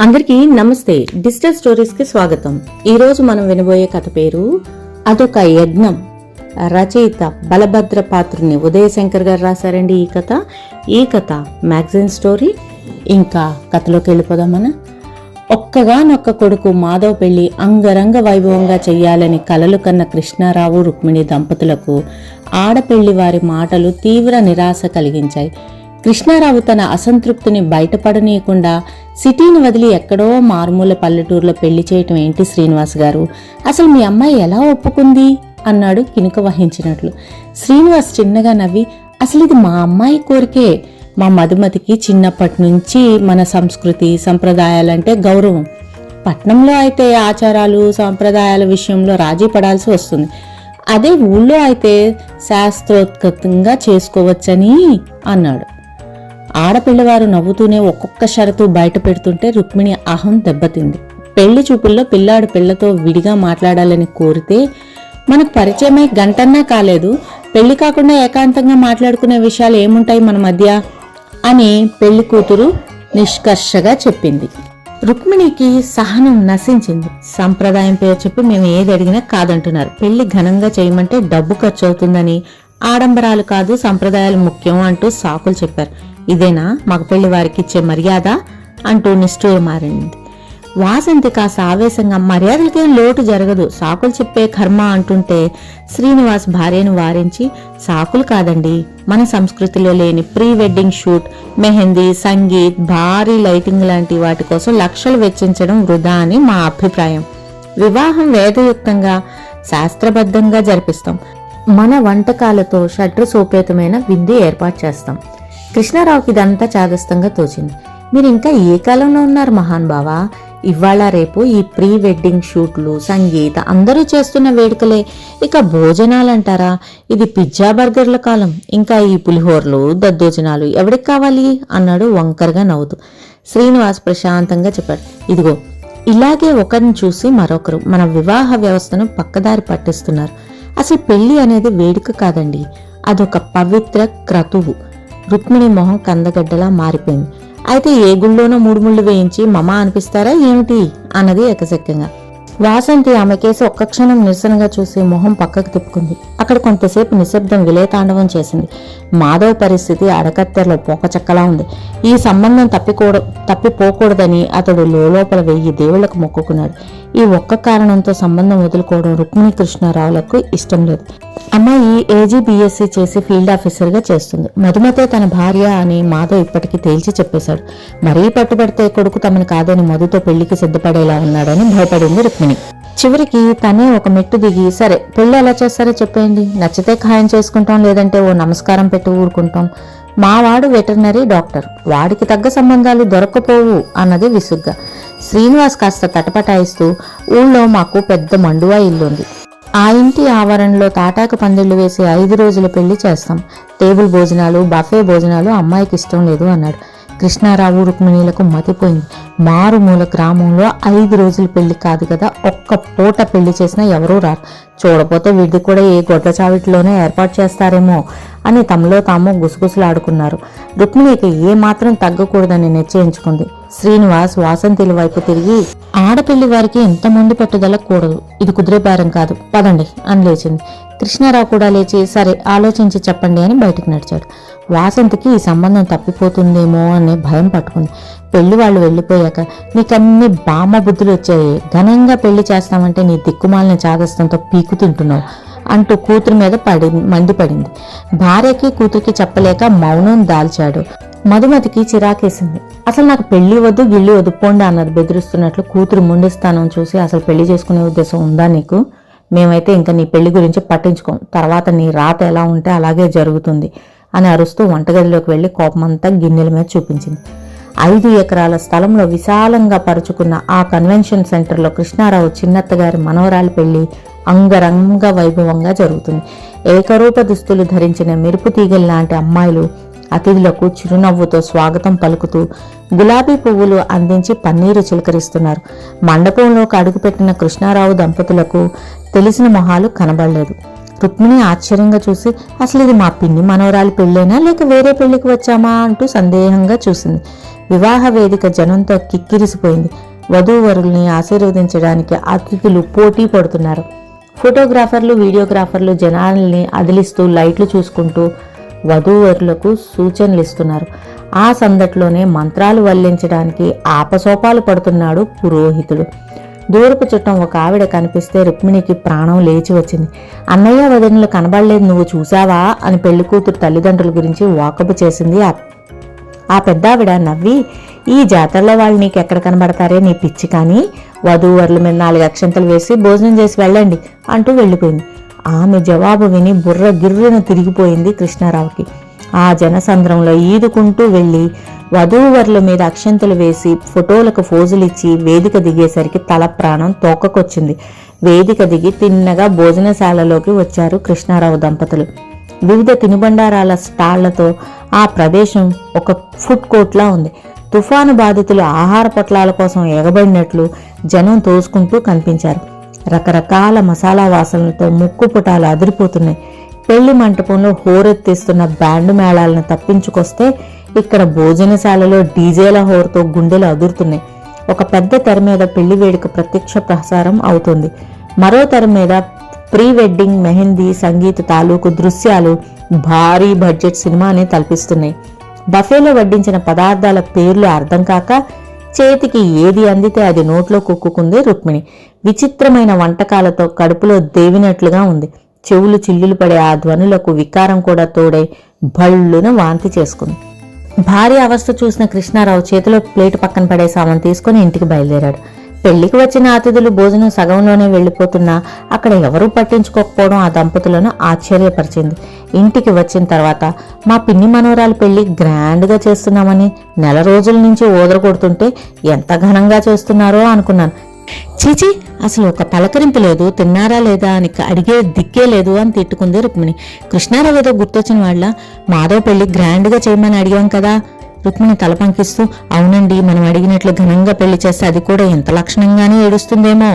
అందరికీ నమస్తే. Digital stories కి స్వాగతం. ఈ రోజు మనం వినబోయే కథ పేరు అదొక యజ్ఞం. రచయిత బలభద్ర పాత్రుని ఉదయశంకర్ గారు రాశారండి. ఈ కథ మ్యాగజైన్ స్టోరీ. ఇంకా కథలోకి వెళ్ళిపోదాం. మనం ఒక్కగానొక్క కొడుకు మాధవ్ పెళ్లి అంగరంగ వైభవంగా చెయ్యాలని కలలు కన్న కృష్ణారావు రుక్మిణి దంపతులకు ఆడపెళ్లి వారి మాటలు తీవ్ర నిరాశ కలిగించాయి. కృష్ణారావు తన అసంతృప్తిని బయటపడనీయకుండా సిటీని వదిలి ఎక్కడో మారుమూల పల్లెటూరులో పెళ్లి చేయటం ఏంటి శ్రీనివాస్ గారు, అసలు మీ అమ్మాయి ఎలా ఒప్పుకుంది అన్నాడు కినుక వహించినట్లు. శ్రీనివాస్ చిన్నగా నవ్వి, అసలు ఇది మా అమ్మాయి కోరికే. మా మధుమతికి చిన్నప్పటి నుంచి మన సంస్కృతి సంప్రదాయాలంటే గౌరవం. పట్నంలో అయితే ఆచారాలు సంప్రదాయాల విషయంలో రాజీ పడాల్సి వస్తుంది. అదే ఊళ్ళో అయితే శాస్త్రోత్కృతంగా చేసుకోవచ్చని అన్నాడు. ఆడపిల్లవారు నవ్వుతూనే ఒక్కొక్క షరతు బయట పెడుతుంటే రుక్మిణి అహం దెబ్బతింది. పెళ్లి చూపుల్లో పిల్లాడు పిల్లతో విడిగా మాట్లాడాలని కోరితే మనకు పరిచయమై గంటన్నా కాలేదు, పెళ్లి కాకుండా ఏకాంతంగా మాట్లాడుకునే విషయాలు ఏముంటాయి మన మధ్య అని పెళ్లి కూతురు నిష్కర్షగా చెప్పింది. రుక్మిణికి సహనం నశించింది. సంప్రదాయం పేరు చెప్పి మేము ఏది అడిగినా కాదంటున్నారు. పెళ్లి ఘనంగా చేయమంటే డబ్బు ఖర్చు అవుతుందని, ఆడంబరాలు కాదు సంప్రదాయాలు ముఖ్యం అంటూ సాకులు చెప్పారు. ఇదేనా మగ పెళ్లి వారికి ఇచ్చే మర్యాద అంటూ నిష్ఠూరమారింది. వాసంతి కాస్త ఆవేశంగా, మర్యాదలకేం లోటు జరగదు, సాకులు చెప్పే కర్మ అంటుంటే శ్రీనివాస్ భార్యను వారించి, సాకులు కాదండి, మన సంస్కృతిలో లేని pre wedding shoot, mehndi, sangeet, భారీ లైటింగ్ లాంటి వాటి కోసం లక్షలు వెచ్చించడం వృధా అని మా అభిప్రాయం. వివాహం వేదయుక్తంగా శాస్త్రబద్ధంగా జరిపిస్తాం. మన వంటకాలతో షడ్రసోపేతమైన విందు ఏర్పాటు చేస్తాం. కృష్ణారావుకి ఇదంతా చాదస్తంగా తోచింది. మీరు ఇంకా ఏ కాలంలో ఉన్నారు మహాన్ బావా? ఇవాళ రేపు ఈ ప్రీ వెడ్డింగ్ షూట్లు, సంగీత అందరూ చేస్తున్న వేడుకలే. ఇక భోజనాలంటారా, ఇది పిజ్జా బర్గర్ల కాలం. ఇంకా ఈ పులిహోరలు దద్దోజనాలు ఎవరికి కావాలి అన్నాడు వంకరగా నవ్వుతూ. శ్రీనివాస్ ప్రశాంతంగా చెప్పాడు, ఇదిగో ఇలాగే ఒకరిని చూసి మరొకరు మన వివాహ వ్యవస్థను పక్కదారి పట్టిస్తున్నారు. అసలు పెళ్లి అనేది వేడుక కాదండి, అదొక పవిత్ర క్రతువు. రుక్మిణి మొహం కందగడ్డలా మారిపోయింది. అయితే ఏ గుళ్ళోనో 3 ముళ్ళు వేయించి మమ అనిపిస్తారా ఏమిటి అన్నది ఎకసెక్కంగా. వాసంతి ఆమె కేసు ఒక్క క్షణం నిరసనగా చూసి మొహం పక్కకు తిప్పుకుంది. అక్కడ కొంతసేపు నిశ్శబ్దం విలేతాండవం చేసింది. మాధవ్ పరిస్థితి అడకత్తెరలో పోకచక్కలా ఉంది. ఈ సంబంధం తప్పిపోకూడదని అతడు లోపల 1000 దేవుళ్లకు మొక్కుకున్నాడు. ఈ ఒక్క కారణంతో సంబంధం వదులుకోవడం రుక్మిణి కృష్ణారావులకు ఇష్టం లేదు. అమ్మాయి ఏజీ బీఎస్సీ చేసి ఫీల్డ్ ఆఫీసర్ గా చేస్తుంది. మధుమతే తన భార్య అని మాధవ్ ఇప్పటికీ తేల్చి చెప్పేశాడు. మరీ పట్టుబడితే కొడుకు తమను కాదని మధుతో పెళ్లికి సిద్ధపడేలా ఉన్నాడని భయపడింది రుక్మిణి. చివరికి తనే ఒక మెట్టు దిగి, సరే పెళ్లి ఎలా చేస్తారో చెప్పేయండి, నచ్చితే ఖాయం చేసుకుంటాం, లేదంటే ఓ నమస్కారం పెట్టి ఊరుకుంటాం. మావాడు వెటర్నరీ డాక్టర్, వాడికి తగ్గ సంబంధాలు దొరక్కపోవు అన్నది విసుగ్గా. శ్రీనివాస్ కాస్త తటపటాయిస్తూ, ఊళ్ళో మాకు పెద్ద మండువా ఇల్లుంది, ఆ ఇంటి ఆవరణలో తాటాకు పందిళ్లు వేసి 5 రోజుల పెళ్లి చేస్తాం. టేబుల్ భోజనాలు, బఫే భోజనాలు అమ్మాయికి ఇష్టం లేదు అన్నాడు. కృష్ణారావు రుక్మిణీలకు మతిపోయింది. మారుమూల గ్రామంలో 5 రోజుల పెళ్లి కాదు కదా, ఒక్క పూట పెళ్లి చేసినా ఎవరూ రారు. చూడపోతే వీడిది కూడా ఏ గొడ్ల చావిటిలోనే ఏర్పాటు చేస్తారేమో అని తమలో తాము గుసగుసలాడుకున్నారు. రుక్మిణికి ఏ మాత్రం తగ్గకూడదని నిశ్చయించుకుంది. శ్రీనివాస్ వాసంతిల వైపు తిరిగి, ఆడపిల్లి వారికి ఎంతమంది పట్టుదల కూడదు, ఇది కుదిరే బేరం కాదు, పదండి అని లేచింది. కృష్ణారావు కూడా లేచి, సరే ఆలోచించి చెప్పండి అని బయటకు నడిచాడు. వాసంతికి ఈ సంబంధం తప్పిపోతుందేమో అనే భయం పట్టుకుంది. పెళ్లి వాళ్ళు వెళ్ళిపోయాక నీకన్ని బామ్మ బుద్ధులు వచ్చాయి, ఘనంగా పెళ్లి చేస్తామంటే నీ దిక్కుమాలిన చాదస్తంతో పీకు తింటున్నావు అంటూ కూతురు మీద మండిపడింది. భార్యకి కూతురికి చెప్పలేక మౌనం దాల్చాడు. మధుమతికి చిరాకేసింది. అసలు నాకు పెళ్లి వద్దు గిల్లి వద్దు పోండి అన్నది బెదిరిస్తున్నట్లు. కూతురు ముండిస్తానం చూసి, అసలు పెళ్లి చేసుకునే ఉద్దేశం ఉందా నీకు? మేమైతే ఇంకా నీ పెళ్లి గురించి పట్టించుకోం, తర్వాత నీ రాత ఎలా ఉంటే అలాగే జరుగుతుంది అని అరుస్తూ వంటగదిలోకి వెళ్లి కోపమంతా గిన్నెల మీద చూపించింది. 5 ఎకరాల స్థలంలో విశాలంగా పరుచుకున్న ఆ కన్వెన్షన్ సెంటర్లో కృష్ణారావు చిన్నత్తగారి మనవరాలి పెళ్లి అంగరంగ వైభవంగా జరుగుతుంది. ఏకరూప దుస్తులు ధరించిన మెరుపు తీగల్లాంటి అమ్మాయిలు అతిథులకు చిరునవ్వుతో స్వాగతం పలుకుతూ గులాబీ పువ్వులు అందించి పన్నీరు చిలకరిస్తున్నారు. మండపంలోకి అడుగుపెట్టిన కృష్ణారావు దంపతులకు తెలిసిన మొహాలు కనబడలేదు. రుక్మిణి ఆశ్చర్యంగా చూసి, అసలు ఇది మా పిన్ని మనవరాలి పెళ్ళేనా లేక వేరే పెళ్లికి వచ్చామా అంటూ సందేహంగా చూసింది. వివాహ వేదిక జనంతో కిక్కిరిసిపోయింది. వధూవరుల్ని ఆశీర్వదించడానికి అతిథులు పోటీ పడుతున్నారు. ఫోటోగ్రాఫర్లు, వీడియోగ్రాఫర్లు జనాల్ని అదిలిస్తూ లైట్లు చూసుకుంటూ వధూవరులకు సూచనలు ఇస్తున్నారు. ఆ సందట్లోనే మంత్రాలు వల్లించడానికి ఆపసోపాలు పడుతున్నాడు పురోహితుడు. దూరపు చుట్టం ఒక ఆవిడ కనిపిస్తే రుక్మిణికి ప్రాణం లేచి వచ్చింది. అన్నయ్య వదినలు కనబడలేదు, నువ్వు చూసావా అని పెళ్లి కూతురు తల్లిదండ్రుల గురించి వాకపు చేసింది. ఆ పెద్దావిడ నవ్వి, ఈ జాతరలో వాళ్ళు నీకెక్కడ కనబడతారే నీ పిచ్చి, కానీ వధూవరుల మీద 4 అక్షంతలు వేసి భోజనం చేసి వెళ్ళండి అంటూ వెళ్ళిపోయింది. ఆమె జవాబు విని బుర్ర గిర్రున తిరిగిపోయింది కృష్ణారావుకి. ఆ జనసంద్రంలో ఈదుకుంటూ వెళ్ళి వధూవరుల మీద అక్షంతలు వేసి ఫోటోలకు ఫోజులిచ్చి వేదిక దిగేసరికి తల ప్రాణం తోకకొచ్చింది. వేదిక దిగి తిన్నగా భోజనశాలలోకి వచ్చారు కృష్ణారావు దంపతులు. వివిధ తినుబండారాల స్టాళ్లతో ఆ ప్రదేశం ఒక ఫుడ్ కోర్ట్లా ఉంది. తుఫాను బాధితులు ఆహార పొట్లాల కోసం ఎగబడినట్లు జనం తోసుకుంటూ కనిపించారు. రకరకాల మసాలా వాసనలతో ముక్కు పుటాలు అదిరిపోతున్నాయి. పెళ్లి మంటపంలో హోరెత్తిస్తున్న బ్యాండు మేళాలను తప్పించుకొస్తే ఇక్కడ భోజనశాలలో డీజేల హోరుతో గుండెలు అదురుతున్నాయి. ఒక పెద్ద తెర మీద పెళ్లి వేడుక ప్రత్యక్ష ప్రసారం అవుతుంది. మరో తెర మీద ప్రీ వెడ్డింగ్, మెహందీ, సంగీత తాలూకు దృశ్యాలు భారీ బడ్జెట్ సినిమాని తలపిస్తున్నాయి. బఫేలో వడ్డించిన పదార్థాల పేర్లు అర్థం కాక చేతికి ఏది అందితే అది నోట్లో కుక్కుకుంది రుక్మిణి. విచిత్రమైన వంటకాలతో కడుపులో దేవినట్లుగా ఉంది. చెవులు చిల్లులు పడే ఆ ధ్వనులకు వికారం కూడా తోడై భళ్ళున వాంతి చేసుకుంది. భారీ అవస్థ చూసిన కృష్ణారావు చేతిలో ప్లేటు పక్కన పడే సామాను తీసుకుని ఇంటికి బయలుదేరాడు. పెళ్లికి వచ్చిన అతిథులు భోజనం సగంలోనే వెళ్లిపోతున్నా అక్కడ ఎవరూ పట్టించుకోకపోవడం ఆ దంపతులను ఆశ్చర్యపరిచింది. ఇంటికి వచ్చిన తర్వాత మా పిన్ని మనోరాలు పెళ్లి గ్రాండ్గా చేస్తున్నామని నెల రోజుల నుంచి ఓదర కొడుతుంటే ఎంత ఘనంగా చేస్తున్నారో అనుకున్నాను. చీచి, అసలు ఒక పలకరింపు లేదు, తిన్నారా లేదా అని అడిగే దిక్కే లేదు అని తిట్టుకుంది రుక్మిణి. కృష్ణారావు ఏదో గుర్తొచ్చిన వాళ్ళ మాధవ్ పెళ్లి గ్రాండ్గా చేయమని అడిగాం కదా. రుక్మిణి తల పంకిస్తూ, అవునండి, మనం అడిగినట్లు ఘనంగా పెళ్లి చేస్తే అది కూడా ఎంత లక్షణంగానే ఏడుస్తుందేమో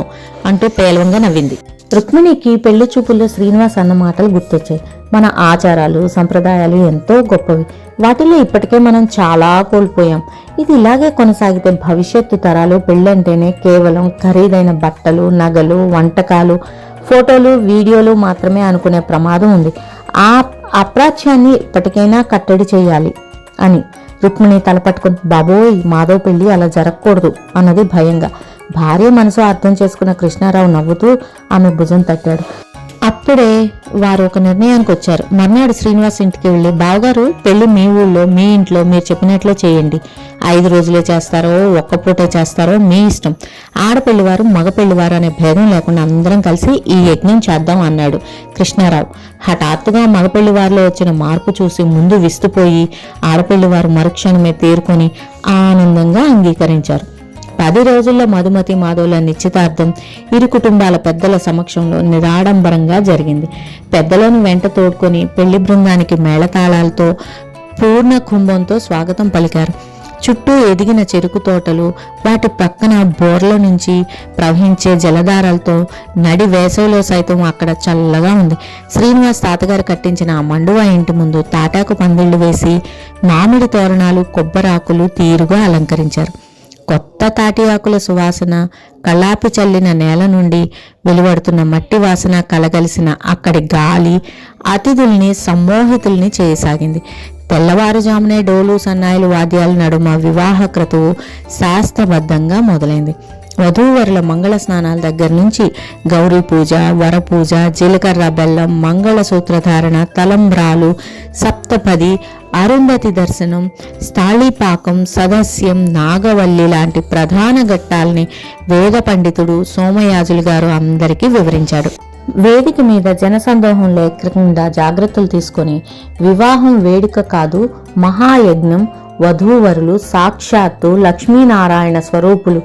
అంటూ పేలవంగా నవ్వింది. రుక్మిణికి పెళ్లి చూపుల్లో శ్రీనివాస్ అన్న మాటలు గుర్తొచ్చాయి. మన ఆచారాలు, సంప్రదాయాలు ఎంతో గొప్పవి. వాటిలో ఇప్పటికే మనం చాలా కోల్పోయాం. ఇది ఇలాగే కొనసాగితే భవిష్యత్తు తరాలు పెళ్ళంటేనే కేవలం ఖరీదైన బట్టలు, నగలు, వంటకాలు, ఫోటోలు, వీడియోలు మాత్రమే అనుకునే ప్రమాదం ఉంది. ఆ అప్రాచ్యాన్ని ఇప్పటికైనా కట్టడి చేయాలి అని రుక్మిణి తలపట్టుకుని, బాబోయ్, మాధవ్ పెళ్లి అలా జరగకూడదు అన్నది భయంగా. భార్య మనసు అర్థం చేసుకున్న కృష్ణారావు నవ్వుతూ ఆమె భుజం తట్టాడు. అప్పుడే వారు ఒక నిర్ణయానికి వచ్చారు. మర్నాడు శ్రీనివాస్ ఇంటికి వెళ్ళి, బావగారు, పెళ్లి మీ ఊళ్ళో, మీ ఇంట్లో మీరు చెప్పినట్లే చేయండి. 5 రోజులే చేస్తారో, ఒక్క పూటే చేస్తారో మీ ఇష్టం. ఆడపెళ్లివారు, మగ పెళ్లివారు అనే భేదం లేకుండా అందరం కలిసి ఈ యజ్ఞం చేద్దాం అన్నాడు కృష్ణారావు. హఠాత్తుగా మగపెళ్లివారిలో వచ్చిన మార్పు చూసి ముందు విస్తుపోయి ఆడపెళ్లివారు మరుక్షణమే తేరుకొని ఆనందంగా అంగీకరించారు. 10 రోజుల్లో మధుమతి మాధవుల నిశ్చితార్థం ఇరు కుటుంబాల పెద్దల సమక్షంలో నిరాడంబరంగా జరిగింది. పెద్దలను వెంట తోడ్కొని పెళ్లి బృందానికి మేళతాళాలతో పూర్ణ కుంభంతో స్వాగతం పలికారు. చుట్టూ ఎదిగిన చెరుకు తోటలు, వాటి పక్కన బోర్ల నుంచి ప్రవహించే జలధారాలతో నడి వేసవిలో సైతం అక్కడ చల్లగా ఉంది. శ్రీనివాస్ తాతగారు కట్టించిన ఆ మండువా ఇంటి ముందు తాటాకు పందిళ్లు వేసి మామిడి తోరణాలు, కొబ్బరాకులు తీరుగా అలంకరించారు. కొత్త తాటి ఆకుల సువాసన, కళ్ళాపి చల్లిన నేల నుండి వెలువడుతున్న మట్టి వాసన కలగలిసిన అక్కడి గాలి అతిథుల్ని సమ్మోహితుల్ని చేయసాగింది. తెల్లవారుజామునే డోలు, సన్నాయిలు, వాద్యాల నడుమ వివాహ క్రతువు శాస్త్రబద్ధంగా మొదలైంది. వధూవరుల మంగళ స్నానాల దగ్గర నుంచి గౌరీ పూజ, వరపూజ, జీలకర్ర బెల్లం, మంగళసూత్రధారణ, తలంబ్రాలు, సప్తపది, అరుంధతి దర్శనం, స్థాళీపాకం, సదస్యం, నాగవల్లి లాంటి ప్రధాన ఘట్టాల్ని వేద పండితుడు సోమయాజులు గారు అందరికీ వివరించాడు. వేదిక మీద జనసందోహం లేకుండా జాగ్రత్తలు తీసుకొని వివాహం వేడుక కాదు, మహాయజ్ఞం. వధూవరులు సాక్షాత్తు లక్ష్మీనారాయణ స్వరూపులు.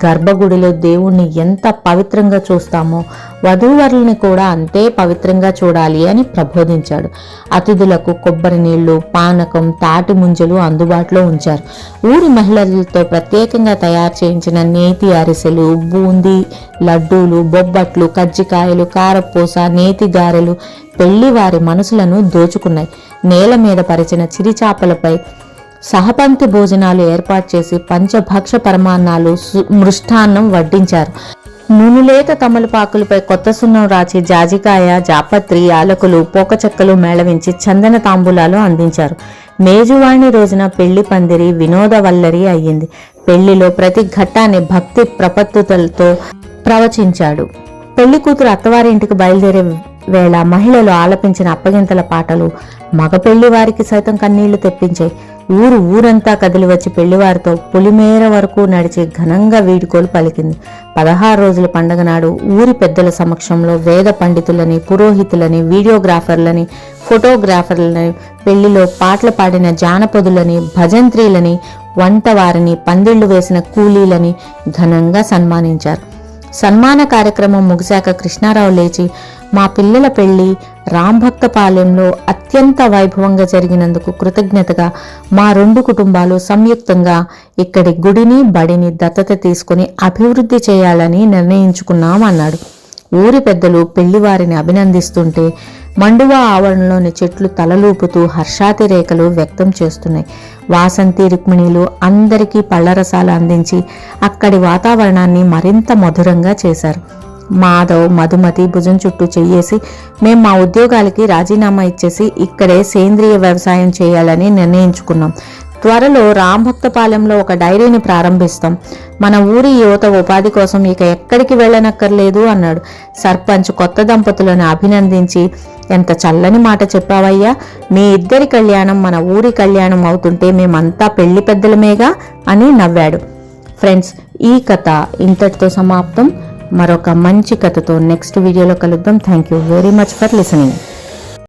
గర్భగుడిలో దేవుణ్ణి ఎంత పవిత్రంగా చూస్తామో వధూవరుల్ని కూడా అంతే పవిత్రంగా చూడాలి అని ప్రబోధించాడు. అతిథులకు కొబ్బరి నీళ్లు, పానకం, తాటి ముంజలు అందుబాటులో ఉంచారు. ఊరి మహిళలతో ప్రత్యేకంగా తయారు చేయించిన నేతి అరిసెలు, బూందీ, లడ్డూలు, బొబ్బట్లు, కజ్జికాయలు, కారపూస, నేతి గారెలు పెళ్లి వారి మనసులను దోచుకున్నాయి. నేల మీద పరిచిన చిరిచాపలపై సహపంక్తి భోజనాలు ఏర్పాటు చేసి పంచభక్ష పరమాన్నాలు మృష్టాన్నం వడ్డించారు. నూనెలేత తమలపాకులపై కొత్త సున్నం రాచి జాజికాయ, జాపత్రి, యాలకులు, పోకచెక్కలు మేళవించి చందన తాంబూలాలు అందించారు. మేజువాణి రోజున పెళ్లి పందిరి వినోదవల్లరి అయ్యింది. పెళ్లిలో ప్రతి ఘట్టాన్ని భక్తి ప్రపత్తులతో ప్రవచించాడు. పెళ్లి కూతురు అత్తవారింటికి బయలుదేరే వేళ మహిళలు ఆలపించిన అప్పగింతల పాటలు మగ పెళ్లి వారికి సైతం కన్నీళ్లు తెప్పించాయి. ఊరంతా కదిలి వచ్చి పెళ్లివారితో పులిమేర వరకు నడిచి ఘనంగా వీడుకోలు పలికింది. 16 రోజుల పండుగ నాడు ఊరి పెద్దల సమక్షంలో వేద పండితులని, పురోహితులని, వీడియోగ్రాఫర్లని, ఫోటోగ్రాఫర్లని, పెళ్లిలో పాటలు పాడిన జానపదులని, భజంత్రీలని, వంటవారిని, పందిళ్లు వేసిన కూలీలని ఘనంగా సన్మానించారు. సన్మాన కార్యక్రమం ముగిశాక కృష్ణారావు లేచి, మా పిల్లల పెళ్లి రాంభక్తపాలెంలో అత్యంత వైభవంగా జరిగినందుకు కృతజ్ఞతగా మా 2 కుటుంబాలు సంయుక్తంగా ఇక్కడి గుడిని, బడిని దత్తత తీసుకుని అభివృద్ధి చేయాలని నిర్ణయించుకున్నాం అన్నాడు. ఊరి పెద్దలు పెళ్లివారిని అభినందిస్తుంటే మండువా ఆవరణలోని చెట్లు తలలూపుతూ హర్షాతిరేకలు వ్యక్తం చేస్తున్నాయి. వాసంతి రుక్మిణీలు అందరికీ పళ్లరసాలు అందించి అక్కడి వాతావరణాన్ని మరింత మధురంగా చేశారు. మాధవ్, మధుమతి భుజం చుట్టూ చెయ్యేసి, మేం మా ఉద్యోగాలకి రాజీనామా ఇచ్చేసి ఇక్కడే సేంద్రియ వ్యవసాయం చేయాలని నిర్ణయించుకున్నాం. త్వరలో రాంభక్తపాలెంలో ఒక డైరీని ప్రారంభిస్తాం. మన ఊరి యువత ఉపాధి కోసం ఇక ఎక్కడికి వెళ్ళనక్కర్లేదు అన్నాడు. సర్పంచ్ కొత్త దంపతులను అభినందించి, ఎంత చల్లని మాట చెప్పావయ్యా, మీ ఇద్దరి కళ్యాణం మన ఊరి కళ్యాణం అవుతుంటే మేమంతా పెళ్లి పెద్దలమేగా అని నవ్వాడు. ఫ్రెండ్స్, ఈ కథ ఇంతటితో సమాప్తం. మరొక మంచి కథతో నెక్స్ట్ వీడియోలో కలుద్దాం. Thank you very much for listening.